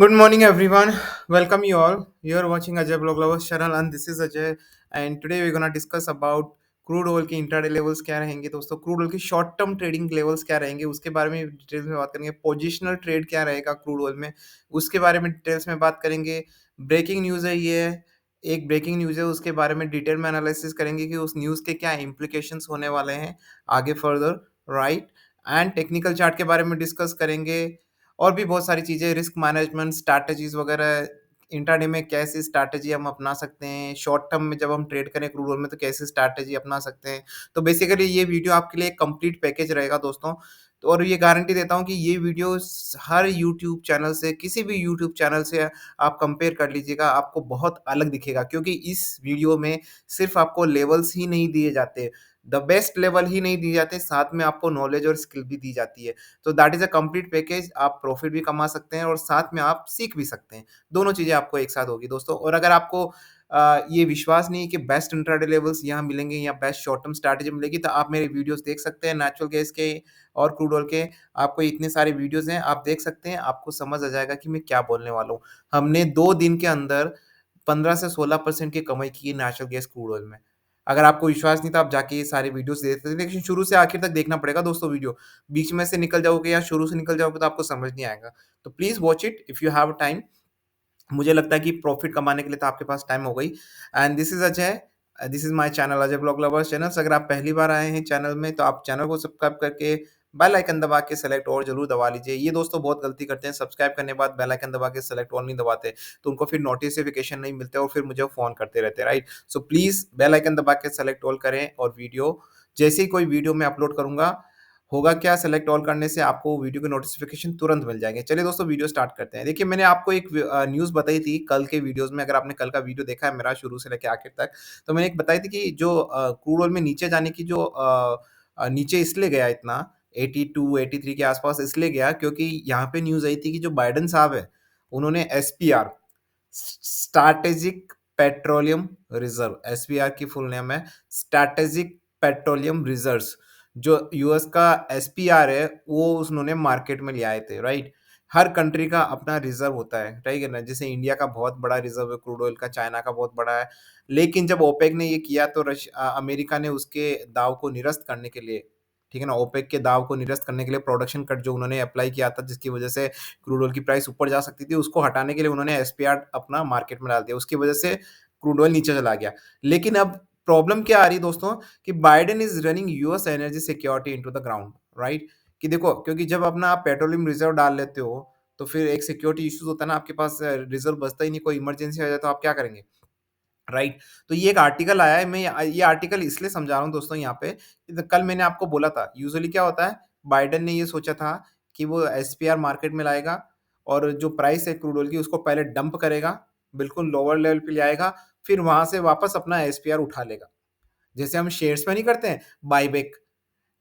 Good morning, everyone. Welcome you all. You're watching Ajay Blog Lovers channel, and this is Ajay. And today we're gonna discuss about crude oil के intraday levels क्या रहेंगे दोस्तों, crude oil के short term trading levels क्या रहेंगे, उसके बारे में डिटेल्स में बात करेंगे। पोजिशनल ट्रेड क्या रहेगा क्रूड ऑयल में, उसके बारे में डिटेल्स में बात करेंगे। ब्रेकिंग न्यूज़ है ये, एक ब्रेकिंग न्यूज़ है, उसके बारे में डिटेल में एनालिसिस करेंगे कि उस न्यूज़ के क्या इम्प्लीकेशंस होने वाले हैं आगे further, right. And technical chart के बारे में डिस्कस करेंगे और भी बहुत सारी चीज़ें, रिस्क मैनेजमेंट स्ट्रैटेजीज़ वगैरह, इंट्राडे में कैसी स्ट्रैटेजी हम अपना सकते हैं, शॉर्ट टर्म में जब हम ट्रेड करें क्रूड ऑयल में तो कैसी स्ट्रैटेजी अपना सकते हैं। तो बेसिकली ये वीडियो आपके लिए एक कंप्लीट पैकेज रहेगा दोस्तों। तो और ये गारंटी देता हूँ कि ये वीडियो हर यूट्यूब चैनल से, किसी भी यूट्यूब चैनल से आप कंपेयर कर लीजिएगा, आपको बहुत अलग दिखेगा, क्योंकि इस वीडियो में सिर्फ आपको लेवल्स ही नहीं दिए जाते, द बेस्ट लेवल ही नहीं दिए जाते, साथ में आपको नॉलेज और स्किल भी दी जाती है। तो that is a complete package. आप प्रॉफिट भी कमा सकते हैं और साथ में आप सीख भी सकते हैं। दोनों चीज़ें आपको एक साथ होगी दोस्तों। और अगर आपको ये विश्वास नहीं है कि बेस्ट इंट्राडे लेवल्स यहाँ मिलेंगे या बेस्ट शॉर्ट टर्म स्ट्रैटेजी मिलेगी, तो आप मेरे वीडियोज़ देख सकते हैं नेचुरल गैस के और क्रूड ऑयल के। आपको इतने सारे वीडियोज़ हैं, आप देख सकते हैं, आपको समझ आ जाएगा कि मैं क्या बोलने वाला हूँ। हमने 2 दिन के अंदर 15 से 16% की कमाई की है नेचुरल गैस क्रूड ऑयल में। अगर आपको विश्वास नहीं था, आप जाके ये सारे वीडियोज़ देख सकते हैं, लेकिन शुरू से आखिर तक देखना पड़ेगा दोस्तों वीडियो। बीच में से निकल जाओगे या शुरू से निकल जाओगे तो आपको समझ नहीं आएगा। तो please watch it if you have time. मुझे लगता है कि प्रॉफिट कमाने के लिए तो आपके पास टाइम हो गई। And this is Ajay, this is my channel Ajay blog lovers channel. अगर आप पहली बार आए हैं चैनल में तो आप चैनल को सब्सक्राइब करके बेल आइकन दबा के सेलेक्ट ऑल ज़रूर दबा लीजिए। ये दोस्तों बहुत गलती करते हैं, सब्सक्राइब करने के बाद बेल आइकन दबा के सेलेक्ट ऑल नहीं दबाते, तो उनको फिर नोटिफिकेशन नहीं मिलते और फिर मुझे फ़ोन करते रहते हैं, right. So please bell icon दबा के सेलेक्ट ऑल करें और वीडियो जैसे ही कोई वीडियो मैं अपलोड करूँगा, होगा क्या, सेलेक्ट ऑल करने से आपको वीडियो के नोटिफ़िकेशन तुरंत मिल जाएँगे। चलिए दोस्तों वीडियो स्टार्ट करते हैं। देखिए, मैंने आपको एक न्यूज़ बताई थी कल के वीडियोज़ में, अगर आपने कल का वीडियो देखा है मेरा शुरू से लेके आखिर तक, तो मैंने एक बताई थी कि जो क्रूड ऑयल में नीचे जाने की जो नीचे इसलिए गया इतना 82, 83 के आस-पास इसलिए गया क्योंकि यहाँ पे न्यूज़ आई थी कि जो बाइडेन साहब हैं, उन्होंने SPR, strategic petroleum reserve, SPR की फुल नेम है स्ट्रैटेजिक पेट्रोलियम रिज़र्व्स। जो यूएस का एसपीआर है, वो उन्होंने मार्केट में ले आए थे, राइट। हर कंट्री का अपना रिज़र्व होता है, ठीक है ना? जैसे इंडिया का बहुत बड़ा रिज़र्व है क्रूड ऑयल का, चाइना का बहुत बड़ा है। लेकिन जब ओपेक ने ये किया तो अमेरिका ने उसके दाव को निरस्त करने के लिए, ठीक है ना? ओपेक के दाव को निरस्त करने के लिए प्रोडक्शन कट जो उन्होंने अप्लाई किया था, जिसकी वजह से क्रूड ऑयल की प्राइस ऊपर जा सकती थी, उसको हटाने के लिए उन्होंने एसपीआर अपना मार्केट में डाल दिया। उसकी वजह से क्रूड ऑयल नीचे चला गया। लेकिन अब प्रॉब्लम क्या आ रही है दोस्तों, कि Biden is running US energy security into the ground, right? कि देखो, क्योंकि जब अपना आप पेट्रोलियम रिज़र्व डाल लेते हो, तो फिर एक सिक्योरिटी इश्यूज़ होता है ना, आपके पास रिज़र्व बचता ही नहीं, कोई इमरजेंसी आ जाए तो आप क्या करेंगे? राइट। तो ये एक आर्टिकल आया है, मैं ये आर्टिकल इसलिए समझा रहा हूँ दोस्तों यहाँ पे, कि कल मैंने आपको बोला था, यूजुअली क्या होता है, बाइडेन ने ये सोचा था कि वो एसपीआर मार्केट में लाएगा और जो प्राइस है क्रूड ऑयल की उसको पहले डंप करेगा, बिल्कुल लोअर लेवल पे ले आएगा, फिर वहां से वापस अपना एसपीआर उठा लेगा। जैसे हम शेयर्स में नहीं करते हैं बायबैक,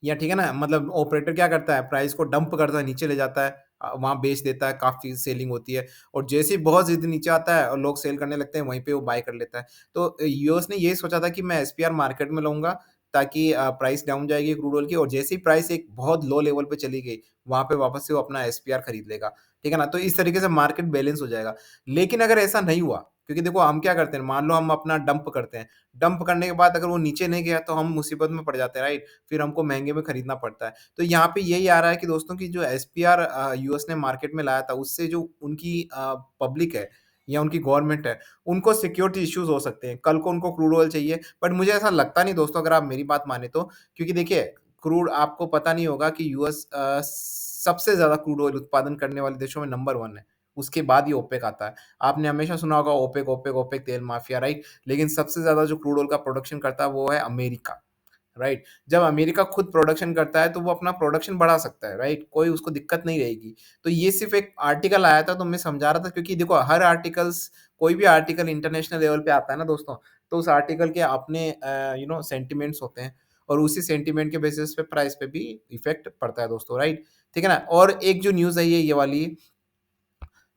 या ठीक है ना, मतलब ऑपरेटर क्या करता है, प्राइस को डंप करता है, नीचे ले जाता है, वहाँ बेच देता है, काफ़ी सेलिंग होती है और जैसे ही बहुत ज़्यादा नीचे आता है और लोग सेल करने लगते हैं, वहीं पे वो बाय कर लेता है। तो यूएस ने ये सोचा था कि मैं एसपीआर मार्केट में लाऊँगा, ताकि प्राइस डाउन जाएगी क्रूड ऑयल की, और जैसे ही प्राइस एक बहुत लो लेवल पे चली गई, वहाँ पे वापस से वो अपना एसपीआर खरीद लेगा, ठीक है ना? तो इस तरीके से मार्केट बैलेंस हो जाएगा। लेकिन अगर ऐसा नहीं हुआ, क्योंकि देखो हम क्या करते हैं, मान लो हम अपना डंप करते हैं, डंप करने के बाद अगर वो नीचे नहीं गया तो हम मुसीबत में पड़ जाते हैं, राइट? फिर हमको महँगे में खरीदना पड़ता है। तो यहाँ पे यही आ रहा है कि दोस्तों की जो एसपीआर यूएस ने मार्केट में लाया था, उससे जो उनकी पब्लिक है या उनकी गवर्नमेंट है, उनको सिक्योरिटी इश्यूज़ हो सकते हैं। कल को उनको क्रूड ऑयल चाहिए, बट मुझे ऐसा लगता नहीं दोस्तों, अगर आप मेरी बात माने तो। क्योंकि देखिए, क्रूड, आपको पता नहीं होगा कि यूएस सबसे ज़्यादा क्रूड ऑयल उत्पादन करने वाले देशों में नंबर 1 है। उसके बाद ही ओपेक आता है। आपने हमेशा सुना होगा ओपेक, ओपेक, ओपेक, तेल माफिया, राइट? लेकिन सबसे ज़्यादा जो क्रूड ऑयल का प्रोडक्शन करता है वो है अमेरिका। राइट। जब अमेरिका खुद प्रोडक्शन करता है तो वो अपना प्रोडक्शन बढ़ा सकता है, राइट, कोई उसको दिक्कत नहीं रहेगी। तो ये सिर्फ एक आर्टिकल आया था तो मैं समझा रहा था, क्योंकि देखो हर आर्टिकल्स, कोई भी आर्टिकल इंटरनेशनल लेवल पे आता है ना दोस्तों, तो उस आर्टिकल के अपने सेंटिमेंट्स होते हैं और उसी सेंटिमेंट के बेसिस पे प्राइस पे भी इफेक्ट पड़ता है दोस्तों, राइट। ठीक है ना? और एक जो न्यूज़ है ये वाली,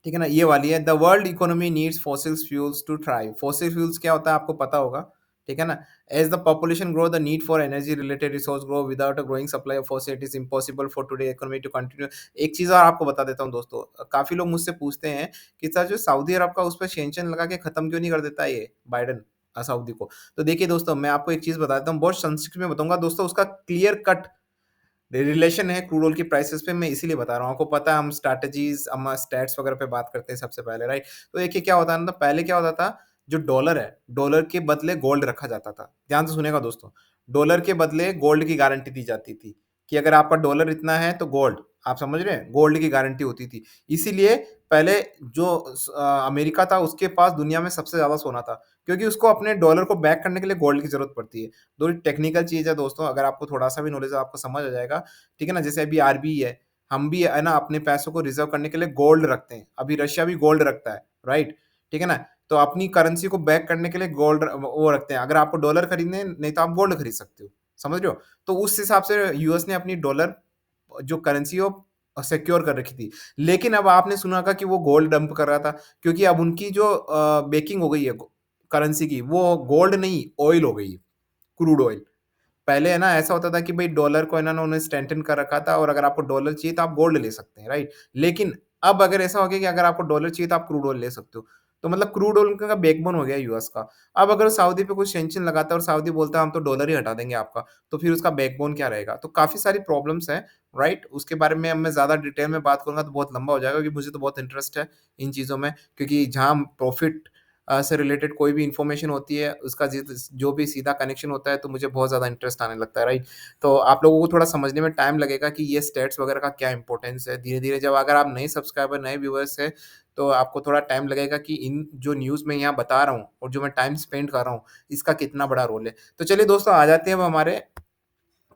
ठीक है ना, ये वाली है, the world economy needs fossil fuels to thrive. Fossil fuels क्या होता है आपको पता होगा, ठीक है ना? As the population grow, the need for energy related resource grow, without a growing supply of phosphate it is impossible for today economy to continue. एक चीज़ और आपको बता देता हूँ दोस्तों, काफ़ी लोग मुझसे पूछते हैं कि सर जो सऊदी अरब का उस पे सैंक्शन लगा के खत्म क्यों नहीं कर देता ये बाइडेन सऊदी को? तो देखिए दोस्तों, मैं आपको एक चीज़ बता देता हूँ, बहुत संक्षिप्त में बताऊँगा दोस्तों, उसका क्लियर कट रिलेशन है क्रूड ऑयल की प्राइसेस पे, मैं इसीलिए बता रहा हूँ। आपको पता है हम स्ट्रैटेजीज़, हम स्टैट्स वगैरह पे बात करते हैं सबसे पहले, राइट? तो देखिए क्या होता है ना, तो पहले क्या होता था, जो डॉलर है, डॉलर के बदले गोल्ड रखा जाता था। ध्यान से सुनिएगा दोस्तों, डॉलर के बदले गोल्ड की गारंटी दी जाती थी, कि अगर आपका डॉलर इतना है तो गोल्ड, आप समझ रहे हैं? गोल्ड की गारंटी होती थी। इसीलिए पहले जो अमेरिका था उसके पास दुनिया में सबसे ज़्यादा सोना था, क्योंकि उसको अपने डॉलर को बैक करने के लिए गोल्ड की ज़रूरत पड़ती है। थोड़ी टेक्निकल चीज़ है दोस्तों, अगर आपको थोड़ा-सा भी नॉलेज है आपको समझ आ जाएगा, ठीक है ना? जैसे अभी आरबी है, हम भी है ना अपने पैसों को रिज़र्व करने के लिए गोल्ड रखते हैं। अभी रशिया भी गोल्ड रखता है, राइट? ठीक है ना? तो अपनी करेंसी को बैक करने के लिए गोल्ड वो रखते हैं। अगर आपको डॉलर खरीदने हैं, नहीं तो आप गोल्ड खरीद सकते हो। समझ रहे हो? तो उस हिसाब से यूएस ने अपनी डॉलर जो करेंसी है वो सिक्योर कर रखी थी। लेकिन अब आपने सुना होगा कि वो गोल्ड डंप कर रहा था, क्योंकि अब उनकी जो बेकिंग हो गई है करेंसी की, वो गोल्ड नहीं, ऑयल हो गई है, क्रूड ऑयल। पहले है ना ऐसा होता था कि भाई डॉलर को है ना उन्होंने स्ट्रेंथन कर रखा था, और अगर आपको डॉलर चाहिए तो आप गोल्ड ले सकते हैं, राइट? लेकिन अब अगर ऐसा हो गया कि अगर आपको डॉलर चाहिए तो आप क्रूड ऑयल ले सकते हो। तो मतलब क्रूड ऑयल का बैकबोन हो गया यूएस का। अब अगर सऊदी पे कुछ सैंक्शन लगाता है और सऊदी बोलता है हम तो डॉलर ही हटा देंगे आपका, तो फिर उसका बैकबोन क्या रहेगा? तो काफ़ी सारी प्रॉब्लम्स हैं, राइट? उसके बारे में अब मैं ज़्यादा डिटेल में बात करूँगा तो बहुत लंबा हो जाएगा, क्योंकि मुझे तो बहुत इंटरेस्ट है इन चीज़ों में, क्योंकि जहाँ प्रॉफिट से रिलेटेड कोई भी इन्फॉर्मेशन होती है, उसका जो भी सीधा कनेक्शन होता है, तो मुझे बहुत ज़्यादा इंटरेस्ट आने लगता है, राइट? तो आप लोगों को थोड़ा समझने में टाइम लगेगा कि ये स्टेट्स वगैरह का क्या इम्पोर्टेंस है। धीरे-धीरे जब अगर आप नए सब्सक्राइबर, नए व्यूअर्स हैं, तो आपको थोड़ा टाइम लगेगा कि इन जो न्यूज़ मैं यहाँ बता रहा हूँ और जो मैं टाइम स्पेंड कर रहा हूँ, इसका कितना बड़ा रोल है। तो चलिए दोस्तों, आ जाते हैं अब हमारे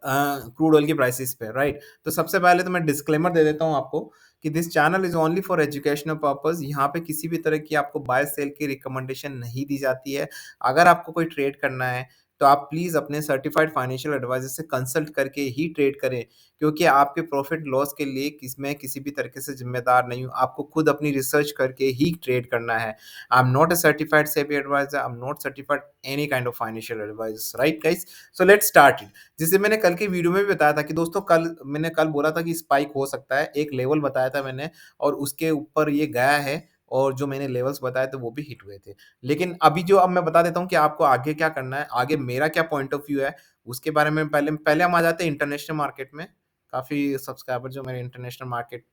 क्रूड ऑयल की प्राइसेस पे, राइट? तो सबसे पहले तो मैं डिस्क्लेमर दे देता हूँ आपको कि this channel is only for educational purpose. यहाँ पे किसी भी तरह की आपको बाय सेल की रिकमेंडेशन नहीं दी जाती है। अगर आपको कोई ट्रेड करना है, तो आप प्लीज़ अपने सर्टिफाइड फाइनेंशियल एडवाइज़र से कंसल्ट करके ही ट्रेड करें, क्योंकि आपके प्रॉफिट लॉस के लिए मैं किसी भी तरीके से ज़िम्मेदार नहीं हूँ। आपको खुद अपनी रिसर्च करके ही ट्रेड करना है। I am not a certified SEBI adviser, I am not certified any kind of financial adviser, right guys? So let's start it. जैसे मैंने कल की वीडियो में भी बताया था कि दोस्तों मैंने कल बोला था कि स्पाइक हो सकता है, एक लेवल बताया था मैंने, और उसके ऊपर ये गया है, और जो मैंने लेवल्स बताए थे वो भी हिट हुए थे। लेकिन अभी जो अब मैं बता देता हूँ कि आपको आगे क्या करना है, आगे मेरा क्या पॉइंट ऑफ व्यू है, उसके बारे में पहले पहले हम आ जाते हैं इंटरनेशनल मार्केट में। काफ़ी सब्सक्राइबर जो मेरे इंटरनेशनल मार्केट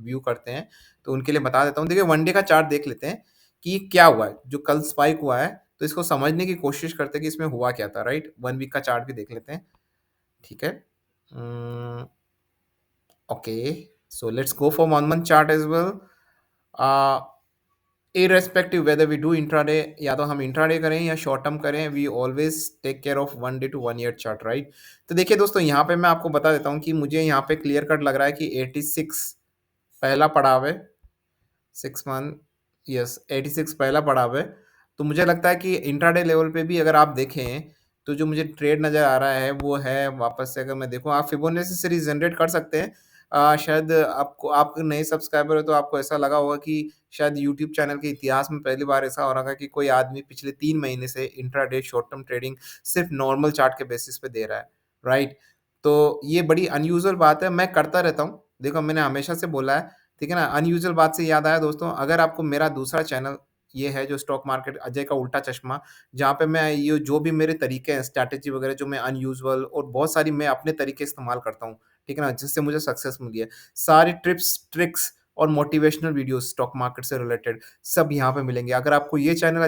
व्यू करते हैं, तो उनके लिए बता देता हूँ। देखिए, वन डे का चार्ट देख लेते हैं कि क्या हुआ है, जो कल स्पाइक हुआ है, तो इसको समझने की कोशिश करते हैं कि इसमें हुआ क्या था, राइट? 1 वीक का चार्ट भी देख लेते हैं। ठीक है। Mm, okay, so let's go for 1 month chart as well. uh, irrespective whether we do intraday या तो हम इंट्राडे करें या शॉर्ट टर्म करें, we always take care of 1 day to 1 year chart, right? तो देखिए दोस्तों, यहाँ पे मैं आपको बता देता हूँ कि मुझे यहाँ पे क्लियर कट लग रहा है कि 86 पहला पड़ाव है। 6 मंथ, यस, 86 पहला पड़ाव है। तो मुझे लगता है कि इंट्राडे लेवल पे भी अगर आप देखें, तो जो मुझे ट्रेड नज़र आ रहा है वो है, वापस से अगर मैं देखूँ, आप फिबोनाची सीरीज़ जनरेट कर सकते हैं। शायद आपको, आप नए सब्सक्राइबर हो तो आपको ऐसा लगा होगा कि शायद यूट्यूब चैनल के इतिहास में पहली बार ऐसा हो रहा है कि कोई आदमी पिछले 3 महीने से इंट्राडे शॉर्ट टर्म ट्रेडिंग सिर्फ़ नॉर्मल चार्ट के बेसिस पे दे रहा है, राइट? तो ये बड़ी अनयूजुअल बात है, मैं करता रहता हूँ। देखो, मैंने हमेशा से बोला है, ठीक है ना? अनयूजुअल बात से याद आया दोस्तों, अगर आपको मेरा दूसरा चैनल ये है जो स्टॉक मार्केट अजय का उल्टा चश्मा, जहाँ पे मैं ये जो भी मेरे तरीके हैं, स्ट्रैटेजी वगैरह जो मैं अनयूजुअल और बहुत सारी मैं अपने तरीके इस्तेमाल करता हूँ, ठीक है ना? जिससे मुझे सक्सेस मिली है। सारी टिप्स, ट्रिक्स और मोटिवेशनल वीडियोज़ स्टॉक मार्केट से रिलेटेड सब यहाँ पे मिलेंगे। अगर आपको ये चैनल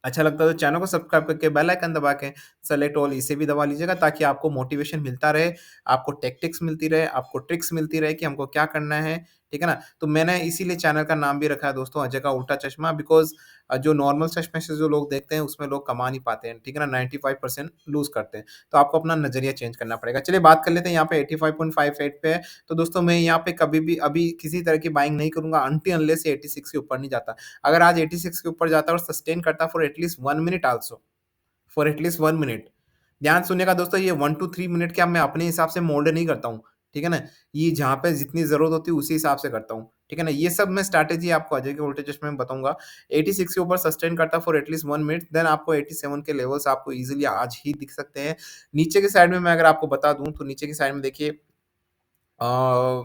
अच्छा लगता है तो चैनल को सब्सक्राइब करके बेल आइकन दबा के सेलेक्ट ऑल इसे भी दबा लीजिएगा, ताकि आपको मोटिवेशन मिलता रहे, आपको टैक्टिक्स मिलती रहे, आपको ट्रिक्स मिलती रहे कि हमको क्या करना है, ठीक है ना? तो मैंने इसीलिए चैनल का नाम भी रखा है दोस्तों अजय का उल्टा चश्मा, बिकॉज़ जो नॉर्मल चश्मे से जो लोग देखते हैं उसमें लोग कमा नहीं पाते हैं, ठीक है ना? 95% लूज़ करते हैं। तो आपको अपना नज़रिया चेंज करना पड़ेगा। चलिए बात कर लेते हैं, यहाँ पे 85.58 पे है। तो दोस्तों, मैं यहाँ पे कभी भी अभी किसी तरह की बाइंग नहीं करूँगा अनटिल अनलेस ये 86 के ऊपर नहीं जाता। अगर आज 86 के ऊपर जाता है और सस्टेन करता for at least 1 minute also, for at least 1 minute. ध्यान सुनिएगा दोस्तों, ये 1 टू 3 मिनट क्या मैं अपने हिसाब से मोल्ड नहीं करता हूँ, ठीक है ना? ये जहाँ पे जितनी ज़रूरत होती है उसी हिसाब से करता हूँ, ठीक है ना? ये सब मैं स्ट्रैटेजी आपको अजय के वोल्टेज चश्मे में बताऊँगा। 86 के ऊपर सस्टेन करता है फॉर एटलीस्ट 1 मिनट, देन आपको 87 के लेवल्स आपको ईज़िली आज ही दिख सकते हैं। नीचे की साइड में मैं अगर आपको बता दूँ, तो नीचे की साइड में देखिए अ,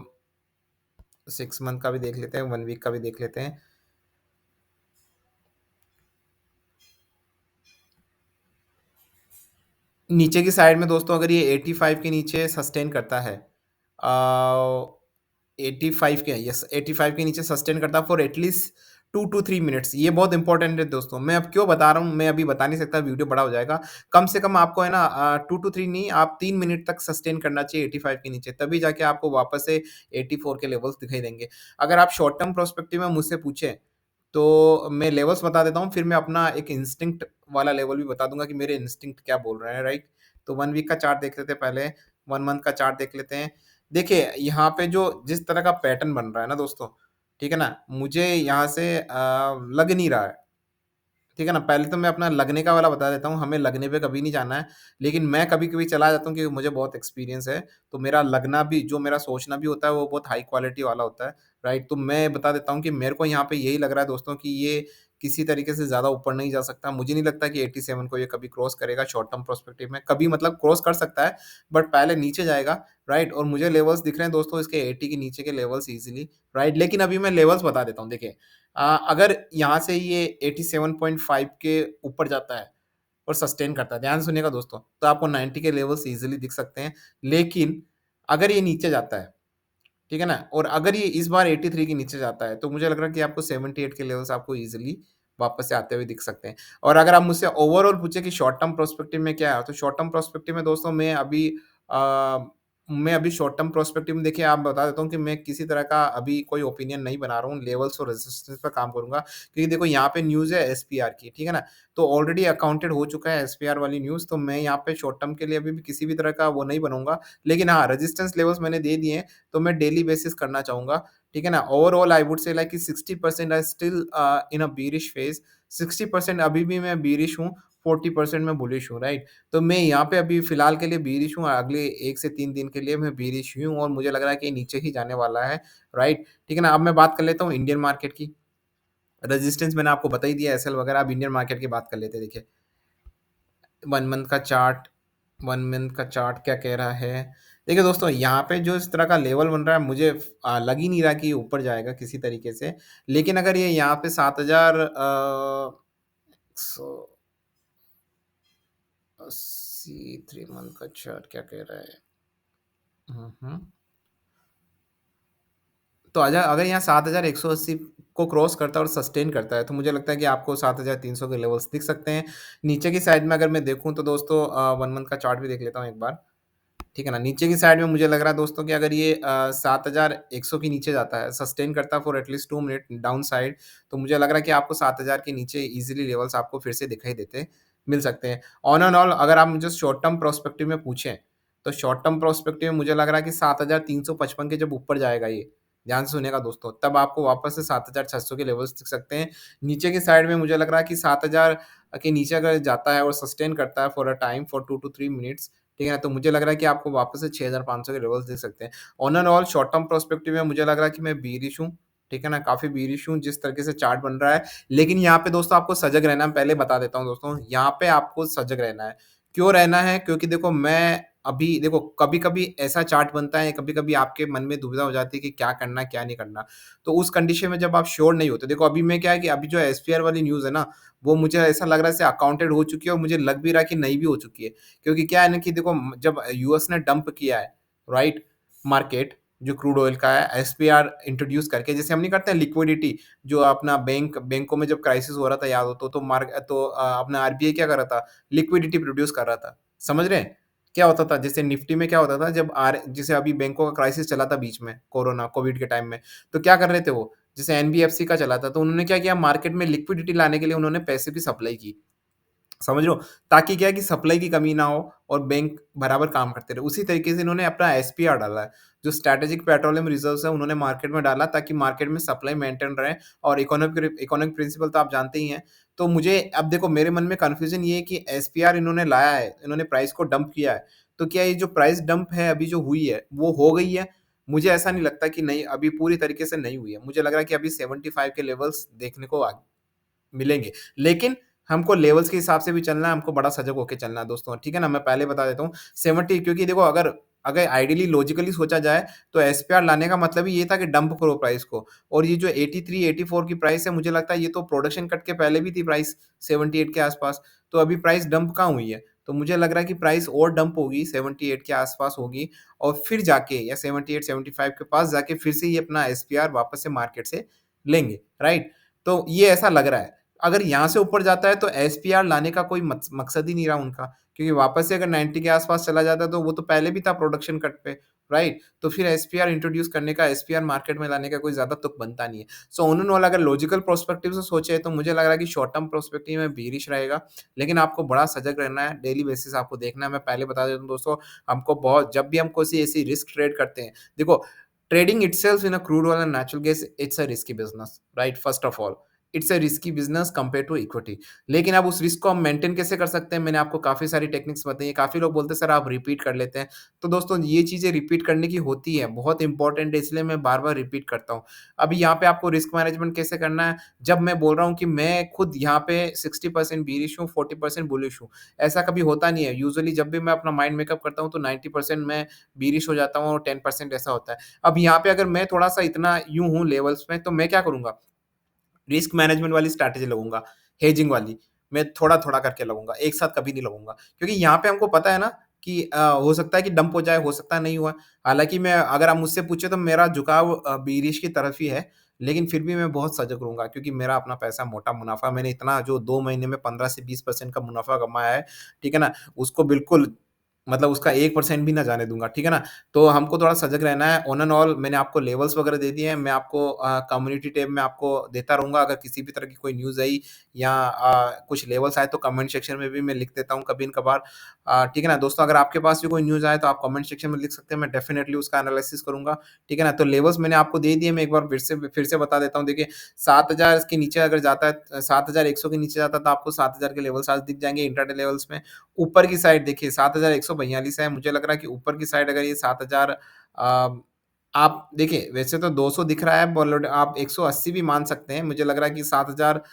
6 मंथ का भी देख लेते हैं, 1 वीक का भी देख लेते हैं। नीचे की साइड में दोस्तों अगर ये 85 के नीचे सस्टेन करता है, 85 के, यस 85 के नीचे सस्टेन करता है फॉर एटलीस्ट 2 टू 3 मिनट्स, ये बहुत इंपॉर्टेंट है दोस्तों। मैं अब क्यों बता रहा हूँ, मैं अभी बता नहीं सकता, वीडियो बड़ा हो जाएगा। कम से कम आपको है ना 2 टू 3 नहीं, आप 3 मिनट तक सस्टेन करना चाहिए 85 के नीचे, तभी जाके आपको वापस से 84 के लेवल्स दिखाई देंगे। अगर आप शॉर्ट टर्म पर्सपेक्टिव में मुझसे पूछें, तो मैं लेवल्स बता देता हूँ, फिर मैं अपना एक इंस्टिंक्ट वाला लेवल भी बता दूँगा कि मेरे इंस्टिंक्ट क्या बोल रहे हैं, राइट? तो 1 वीक का चार्ट देख लेते हैं पहले, 1 मंथ का चार्ट देख लेते हैं। देखिए, यहाँ पे जो जिस तरह का पैटर्न बन रहा है ना दोस्तों, ठीक है ना? मुझे यहाँ से लग नहीं रहा है, ठीक है ना? पहले तो मैं अपना लगने का वाला बता देता हूँ, हमें लगने पे कभी नहीं जाना है, लेकिन मैं कभी-कभी चला जाता हूँ क्योंकि मुझे बहुत एक्सपीरियंस है, तो मेरा लगना भी, जो मेरा सोचना भी होता है, वो बहुत हाई क्वालिटी वाला होता है, राइट? तो मैं बता देता हूँ कि मेरे को यहाँ पे यही लग रहा है दोस्तों कि ये किसी तरीके से ज़्यादा ऊपर नहीं जा सकता। मुझे नहीं लगता कि 87 को ये कभी क्रॉस करेगा शॉर्ट टर्म पर्सपेक्टिव में, कभी मतलब क्रॉस कर सकता है, बट पहले नीचे जाएगा, राइट? और मुझे लेवल्स दिख रहे हैं दोस्तों इसके 80 के नीचे के लेवल्स ईज़िली, राइट? लेकिन अभी मैं लेवल्स बता देता हूँ, देखिए अगर यहाँ से ये 87.5 के ऊपर जाता है और सस्टेन करता है, ध्यान से सुनिएगा दोस्तों, तो आपको 90 के लेवल्स ईज़िली दिख सकते हैं। लेकिन अगर ये नीचे जाता है, ठीक है ना? और अगर ये इस बार 83 के नीचे जाता है, तो मुझे लग रहा है कि आपको 78 के लेवल्स आपको ईज़िली वापस से आते हुए दिख सकते हैं। और अगर आप मुझसे ओवरऑल पूछे कि शॉर्ट टर्म पर्सपेक्टिव में क्या है, तो शॉर्ट टर्म पर्सपेक्टिव में दोस्तों अ, मैं अभी शॉर्ट टर्म पर्सपेक्टिव में, देखिए आप बता देता हूँ कि मैं किसी तरह का अभी कोई ओपिनियन नहीं बना रहा हूँ, लेवल्स और रेजिस्टेंस पे काम करूँगा। क्योंकि देखो यहाँ पे न्यूज़ है एसपीआर की, ठीक है ना? तो ऑलरेडी अकाउंटेड हो चुका है एसपीआर वाली न्यूज़, तो मैं यहाँ पे शॉर्ट टर्म के लिए अभी भी किसी भी तरह का वो नहीं बनूँगा। लेकिन हाँ, रेजिस्टेंस लेवल्स मैंने दे दिए हैं, तो मैं डेली बेसिस करना चाहूँगा, ठीक है ना? Overall I would say like कि 60% I still in a bearish phase, 60% अभी भी मैं बीरिश हूँ, 40% मैं बुलिश हूँ, राइट? तो मैं यहाँ पे अभी फ़िलहाल के लिए बीरिश हूँ, अगले 1 से 3 दिन के लिए मैं बीरिश ही हूँ और मुझे लग रहा है कि नीचे ही जाने वाला है, राइट? ठीक है ना? अब मैं बात कर लेता हूँ इंडियन मार्केट की। रेजिस्टेंस मैंने आपको बता ही दिया एसएल वगैरह, अब इंडियन मार्केट की बात कर लेते हैं, देखिए। 1 मंथ का चार्ट, 1 मंथ का चार्ट क्या कह रहा है? देखिए दोस्तों, यहाँ पे जो इस तरह का लेवल बन रहा है, मुझे लग ही नहीं रहा कि ये ऊपर जाएगा किसी तरीके से। लेकिन अगर ये यहाँ पे 7000 180 3 मंथ का चार्ट क्या कह रहा है? हुँ, हुँ। तो अगर यहाँ 7180 को क्रॉस करता है और सस्टेन करता है, तो मुझे लगता है कि आपको 7300 के लेवल्स दिख सकते हैं। नीचे की साइड में अगर मैं देखूँ तो दोस्तों 1 मंथ का चार्ट भी देख लेता हूँ एक बार। ठीक है ना? नीचे की साइड में मुझे लग रहा है दोस्तों कि अगर ये 7100 के नीचे जाता है, सस्टेन करता है for at least 2 minute down side, तो मुझे लग रहा है कि आपको 7000 के नीचे ईज़िली लेवल्स आपको फिर से दिखाई देते मिल सकते हैं। ऑन एंड ऑल अगर आप मुझे शॉर्ट टर्म पर्सपेक्टिव में पूछें, तो शॉर्ट टर्म पर्सपेक्टिव में मुझे लग रहा है कि 7355 के जब ऊपर जाएगा ये, ध्यान से सुनिएगा दोस्तों, तब आपको वापस से 7600 के लेवल्स दिख सकते हैं। नीचे की साइड में मुझे लग रहा है कि 7000 के नीचे अगर जाता है और सस्टेन करता है for a time for 2 to 3 minutes, ठीक है ना? तो मुझे लग रहा है कि आपको वापस से 6500 के लेवल्स दिख सकते हैं। On and all short term perspective में मुझे लग रहा है कि मैं बीरिश हूँ, ठीक है ना? काफ़ी बीरिश हूँ जिस तरीके से चार्ट बन रहा है। लेकिन यहाँ पे दोस्तों आपको सजग रहना है, पहले बता देता हूँ दोस्तों, यहाँ पे आपको सजग रहना है। क्यों रहना है? क्योंकि देखो मैं अभी देखो कभी-कभी ऐसा चार्ट बनता है, कभी-कभी आपके मन में दुविधा हो जाती है कि क्या करना है, क्या नहीं करना। तो उस कंडीशन में जब आप श्योर नहीं होते, देखो अभी मैं क्या है कि अभी जो एसपीआर वाली न्यूज़ है ना, वो मुझे ऐसा लग रहा है जैसे अकाउंटेड हो चुकी है और मुझे लग भी रहा है कि नहीं भी हो चुकी है। क्योंकि क्या है ना कि देखो जब यूएस ने डंप किया है, राइट? मार्केट जो क्रूड ऑयल का है एसपीआर इंट्रोड्यूस करके, जैसे हम नहीं करते हैं लिक्विडिटी, जो अपना बैंकों में जब क्राइसिस हो रहा था याद हो तो अपना आरबीआई क्या कर रहा था? लिक्विडिटी प्रोड्यूस कर रहा था। समझ रहे हैं? क्या होता था जैसे निफ्टी में क्या होता था जब जैसे अभी बैंकों का क्राइसिस चला था बीच में कोविड के टाइम में, तो क्या कर रहे थे वो? जैसे एनबीएफसी का चला था तो उन्होंने क्या किया, मार्केट में लिक्विडिटी लाने के लिए उन्होंने पैसे की सप्लाई की। समझ रहे हो? ताकि क्या है कि सप्लाई की कमी ना हो और बैंक बराबर काम करते रहे। उसी तरीके से इन्होंने अपना एसपीआर डाला है। जो स्ट्रैटेजिक पेट्रोलियम रिजर्व्स है उन्होंने मार्केट में डाला ताकि मार्केट में सप्लाई मेंटेन रहे और इकोनॉमिक प्रिंसिपल तो आप जानते ही हैं। तो मुझे अब देखो मेरे मन में कन्फ्यूजन ये है कि एसपीआर इन्होंने लाया है, इन्होंने प्राइस को डंप किया है। तो क्या ये जो प्राइस डंप है अभी जो हुई है, वो हो गई है? मुझे ऐसा नहीं लगता कि नहीं, अभी पूरी तरीके से नहीं हुई है। मुझे लग रहा है कि अभी 75 के लेवल्स देखने को मिलेंगे। लेकिन हमको लेवल्स के हिसाब से भी चलना है, हमको बड़ा सजग होके चलना है दोस्तों, ठीक है ना? मैं पहले बता देता हूँ 70, क्योंकि देखो अगर अगर आइडियली लॉजिकली सोचा जाए तो एसपीआर लाने का मतलब ही ये था कि डंप करो प्राइस को। और ये जो 83, 84 की प्राइस है, मुझे लगता है ये तो प्रोडक्शन कट के पहले भी थी प्राइस 78 के आस-पास। तो अभी प्राइस डंप कहाँ हुई है? तो मुझे लग रहा है कि प्राइस और डंप होगी, 78 के आस-पास होगी और फिर जाके या 78, 75 के पास जाके फिर से ये अपना एसपीआर वापस से मार्केट से लेंगे, राइट? तो ये ऐसा लग रहा है। अगर यहाँ से ऊपर जाता है तो एसपीआर लाने का कोई मकसद ही नहीं रहा उनका, क्योंकि वापस से अगर 90 के आस-पास चला जाता है तो वो तो पहले भी था प्रोडक्शन कट पे, राइट? तो फिर एसपीआर इंट्रोड्यूस करने का, एसपीआर मार्केट में लाने का कोई ज़्यादा तुक बनता नहीं है। सो ऑल इन ऑल अगर लॉजिकल पर्सपेक्टिव से सोचे तो मुझे लग रहा है कि शॉर्ट टर्म पर्सपेक्टिव में बेयरिश रहेगा, लेकिन आपको बड़ा सजग रहना है, डेली बेसिस आपको देखना है। मैं पहले बता देता हूँ दोस्तों, हमको बहुत जब भी हम कोई ऐसी रिस्क ट्रेड करते हैं, देखो trading itself in a crude oil and natural gas, it's a risky business, right? First of all, it's a risky business compare to equity. लेकिन अब उस रिस्क को हम मेंटेन कैसे कर सकते हैं, मैंने आपको काफ़ी सारी टेक्निक्स बताई हैं। काफ़ी लोग बोलते हैं सर आप रिपीट कर लेते हैं। तो दोस्तों ये चीज़ें रिपीट करने की होती है, बहुत इंपॉर्टेंट है, इसलिए मैं बार-बार रिपीट करता हूँ। अभी यहाँ पे आपको रिस्क मैनेजमेंट कैसे करना है, जब मैं बोल रहा हूँ कि मैं खुद यहाँ पे 60% बीरिश हूँ, 40% बुलिश हूँ। ऐसा कभी होता नहीं है। यूजुअली जब भी मैं अपना माइंड मेकअप करता हूँ तो 90% मैं बीरिश हो जाता हूँ और 10% ऐसा होता है। अब यहाँ पे अगर मैं थोड़ा-सा इतना यूँ हूँ लेवल्स में, तो मैं क्या करूँगा, रिस्क मैनेजमेंट वाली स्ट्रैटेजी लगूँगा, हेजिंग वाली। मैं थोड़ा-थोड़ा करके लगूँगा, एक साथ कभी नहीं लगूँगा। क्योंकि यहाँ पे हमको पता है ना कि हो सकता है कि डंप हो जाए, हो सकता है नहीं हुआ। हालाँकि मैं अगर आप मुझसे पूछे तो मेरा झुकाव बीरिश की तरफ ही है, लेकिन फिर भी मैं बहुत सजग रहूँगा क्योंकि मेरा अपना पैसा मोटा मुनाफ़ा, मैंने इतना जो 2 महीने में 15 से 20% का मुनाफ़ा कमाया है, ठीक है ना? उसको बिल्कुल मतलब उसका 1% भी ना जाने दूँगा, ठीक है ना? तो हमको थोड़ा सजग रहना है। ऑन एंड ऑल मैंने आपको लेवल्स वगैरह दे दिए हैं। मैं आपको कम्युनिटी टैब में आपको देता रहूँगा, अगर किसी भी तरह की कोई न्यूज़ आई या कुछ लेवल्स आए तो कमेंट सेक्शन में भी मैं लिख देता हूँ कभी-कभार। ठीक है ना? दोस्तों अगर आपके पास भी कोई न्यूज़ आए तो आप कमेंट सेक्शन में लिख सकते हैं, मैं डेफ़िनिटली उसका एनालिसिस करूँगा, ठीक है ना? तो लेवल्स मैंने आपको दे दिए, मैं एक बार फिर से बता देता हूँ। देखिए 7000 के नीचे अगर जाता है, 7100 के नीचे जाता है तो आपको 7000 के लेवल्स आज दिख जाएँगे इंट्राडे लेवल्स में। ऊपर की साइड देखिए 7142 है, मुझे लग रहा है कि ऊपर की साइड अगर ये 7000 आप देखिए वैसे तो 200 दिख रहा है, बॉलीवुड आप 180 भी मान सकते हैं। मुझे लग रहा है कि 7000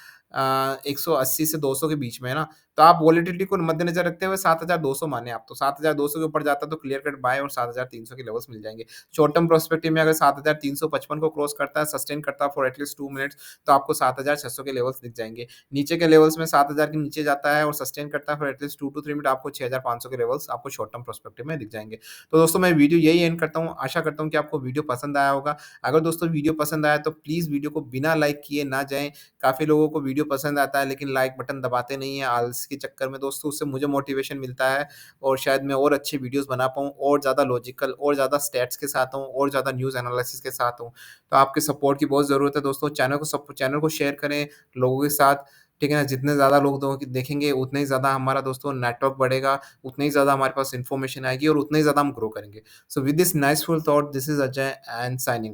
180 से 200 के बीच में है ना, तो आप वोलेटिलिटी को मद्देनज़र रखते हुए 7200 माने आप, तो 7200 के ऊपर जाता है तो क्लियर कट बाय और 7300 के लेवल्स मिल जाएँगे। शॉर्ट टर्म पर्सपेक्टिव में अगर 7355 को क्रॉस करता है, सस्टेन करता है फॉर एटलीस्ट 2 मिनट्स, तो आपको 7600 के लेवल्स दिख जाएँगे। नीचे के लेवल्स में 7000 के नीचे जाता है और सस्टेन करता है फॉर एटलीस्ट 2 टू 3 मिनट, आपको 6500 के लेवल्स आपको शॉर्ट टर्म पर्सपेक्टिव में दिख जाएँगे। तो दोस्तों मैं वीडियो यही एंड करता हूँ, आशा करता हूँ कि आपको वीडियो पसंद आया होगा। अगर दोस्तों वीडियो पसंद आया तो प्लीज़ वीडियो को बिना लाइक किए ना जाएँ। काफ़ी लोगों को वीडियो पसंद आता है लेकिन लाइक बटन दबाते नहीं हैं आलस के चक्कर में दोस्तों, उससे मुझे मोटिवेशन मिलता है और शायद मैं और अच्छी वीडियोज़ बना पाऊँ, और ज़्यादा लॉजिकल और ज़्यादा स्टैट्स के साथ हूँ और ज़्यादा न्यूज़ एनालिसिस के साथ हूँ। तो आपके सपोर्ट की बहुत ज़रूरत है दोस्तों, चैनल को शेयर करें लोगों के साथ, ठीक है ना? जितने ज़्यादा लोग देखेंगे उतना ही ज़्यादा हमारा दोस्तों नेटवर्क बढ़ेगा, उतना ही ज़्यादा हमारे पास इन्फॉर्मेशन आएगी और उतना ही ज़्यादा हम ग्रो करेंगे। So with this niceful thought, this is Ajay and signing